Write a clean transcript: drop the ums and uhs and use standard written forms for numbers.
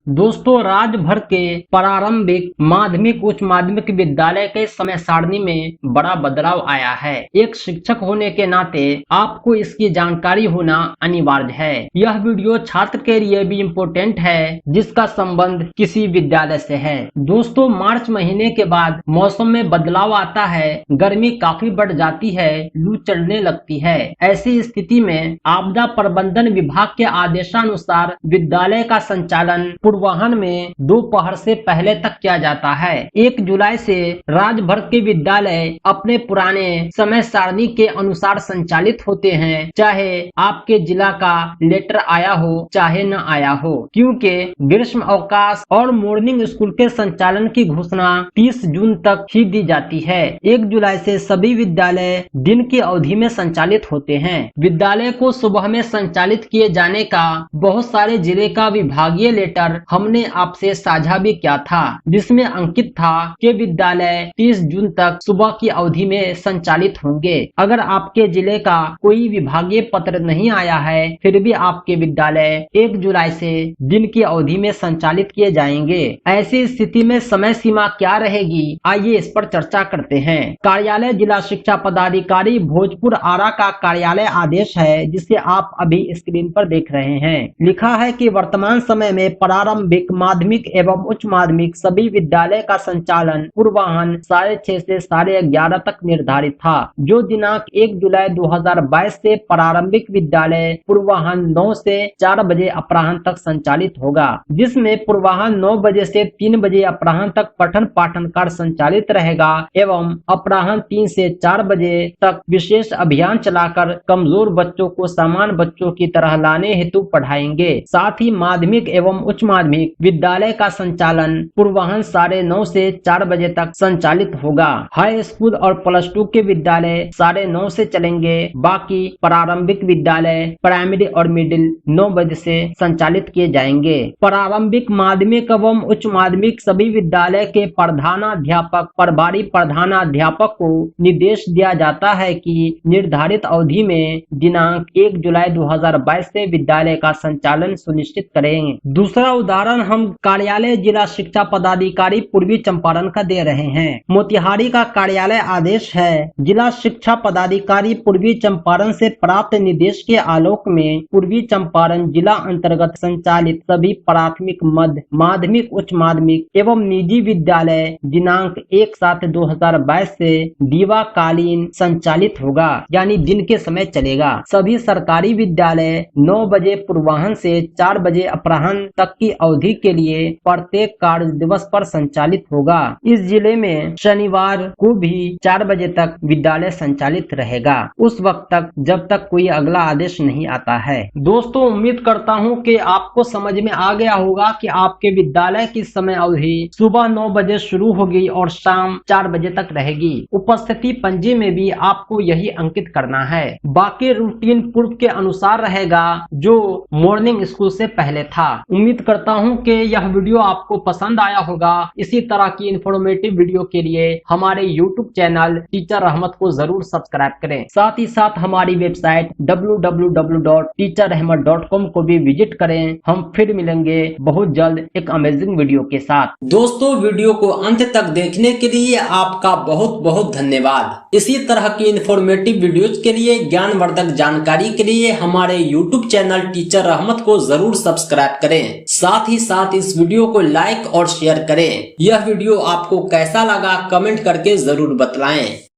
दोस्तों, राज्य भर के प्रारंभिक माध्यमिक उच्च माध्यमिक विद्यालय के समय सारणी में बड़ा बदलाव आया है। एक शिक्षक होने के नाते आपको इसकी जानकारी होना अनिवार्य है। यह वीडियो छात्र के लिए भी इम्पोर्टेंट है जिसका संबंध किसी विद्यालय से है। दोस्तों, मार्च महीने के बाद मौसम में बदलाव आता है, गर्मी काफी बढ़ जाती है, लू चढ़ने लगती है। ऐसी स्थिति में आपदा प्रबंधन विभाग के आदेशानुसार विद्यालय का संचालन पूर्वाह्न में दोपहर से पहले तक किया जाता है। 1 जुलाई से राज्य भर के विद्यालय अपने पुराने समय सारणी के अनुसार संचालित होते हैं, चाहे आपके जिला का लेटर आया हो चाहे न आया हो, क्योंकि ग्रीष्म अवकाश और मॉर्निंग स्कूल के संचालन की घोषणा 30 जून तक ही दी जाती है। 1 जुलाई से सभी विद्यालय दिन की अवधि में संचालित होते हैं। विद्यालय को सुबह में संचालित किए जाने का बहुत सारे जिले का विभागीय लेटर हमने आपसे साझा भी किया था, जिसमें अंकित था कि विद्यालय 30 जून तक सुबह की अवधि में संचालित होंगे। अगर आपके जिले का कोई विभागीय पत्र नहीं आया है, फिर भी आपके विद्यालय 1 जुलाई से दिन की अवधि में संचालित किए जाएंगे। ऐसी स्थिति में समय सीमा क्या रहेगी, आइए इस पर चर्चा करते हैं। कार्यालय जिला शिक्षा पदाधिकारी भोजपुर आरा का कार्यालय आदेश है, जिसे आप अभी स्क्रीन पर देख रहे हैं। लिखा है कि वर्तमान समय में प्रारंभिक माध्यमिक एवं उच्च माध्यमिक सभी विद्यालय का संचालन पूर्वाह्न 6:30 से 11:30 तक निर्धारित था। जो दिनांक 1 जुलाई 2022 से प्रारंभिक विद्यालय पूर्वाह्न 9 से 4 बजे अपराह्न तक संचालित होगा, जिसमें पूर्वाह्न 9 बजे से 3 बजे अपराह्न तक पठन पाठन कार्य संचालित रहेगा एवं अपराह्न 3 से 4 बजे तक विशेष अभियान चलाकर कमजोर बच्चों को सामान्य बच्चों की तरह लाने हेतु पढ़ाएंगे। साथ ही माध्यमिक एवं उच्च माध्यमिक विद्यालय का संचालन पूर्वाह्न 9:30 से 4 बजे तक संचालित होगा। हाई स्कूल और +2 के विद्यालय 9:30 से चलेंगे। बाकी प्रारंभिक विद्यालय प्राइमरी और मिडिल 9 बजे से संचालित किए जाएंगे। प्रारंभिक माध्यमिक एवं उच्च माध्यमिक सभी विद्यालय के प्रधानाध्यापक प्रभारी प्रधानाध्यापक को निर्देश दिया जाता है कि निर्धारित अवधि में दिनांक 1 जुलाई 2022 से विद्यालय का संचालन सुनिश्चित करेंगे। दूसरा उदाहरण हम कार्यालय जिला शिक्षा पदाधिकारी पूर्वी चंपारण का दे रहे हैं। मोतिहारी का कार्यालय आदेश है, जिला शिक्षा पदाधिकारी पूर्वी चंपारण से प्राप्त निर्देश के आलोक में पूर्वी चंपारण जिला अंतर्गत संचालित सभी प्राथमिक मध्य माध्यमिक उच्च माध्यमिक एवं निजी विद्यालय दिनांक 1/7/2022 से दिवाकालीन संचालित होगा, यानी दिन के समय चलेगा। सभी सरकारी विद्यालय 9 बजे पूर्वाह्न से 4 बजे अपराह्न तक की अवधि के लिए प्रत्येक कार्य दिवस पर संचालित होगा। इस जिले में शनिवार को भी 4 बजे तक विद्यालय संचालित रहेगा, उस वक्त तक जब तक कोई अगला आदेश नहीं आता है। दोस्तों, उम्मीद करता हूं कि आपको समझ में आ गया होगा कि आपके विद्यालय की समय अवधि सुबह 9 बजे शुरू होगी और शाम 4 बजे तक रहेगी। उपस्थिति पंजी में भी आपको यही अंकित करना है। बाकी रूटीन पूर्व के अनुसार रहेगा जो मॉर्निंग स्कूल से पहले था। उम्मीद करता हूं कि यह वीडियो आपको पसंद आया होगा। इसी तरह की इंफॉर्मेटिव वीडियो के लिए हमारे YouTube चैनल टीचर रहमत को जरूर सब्सक्राइब करें। साथ ही साथ हमारी वेबसाइट www.teacherrahmat.com को भी विजिट करें। हम फिर मिलेंगे बहुत जल्द एक अमेजिंग वीडियो के साथ। दोस्तों, वीडियो को अंत तक देखने के लिए आपका बहुत बहुत धन्यवाद। इसी तरह की इंफॉर्मेटिव वीडियोज के लिए ज्ञानवर्धक जानकारी के लिए हमारे YouTube चैनल टीचर रहमत को जरूर सब्सक्राइब करें। साथ ही साथ इस वीडियो को लाइक और शेयर करें। यह वीडियो आपको कैसा लगा कमेंट करके जरूर बतलाएं।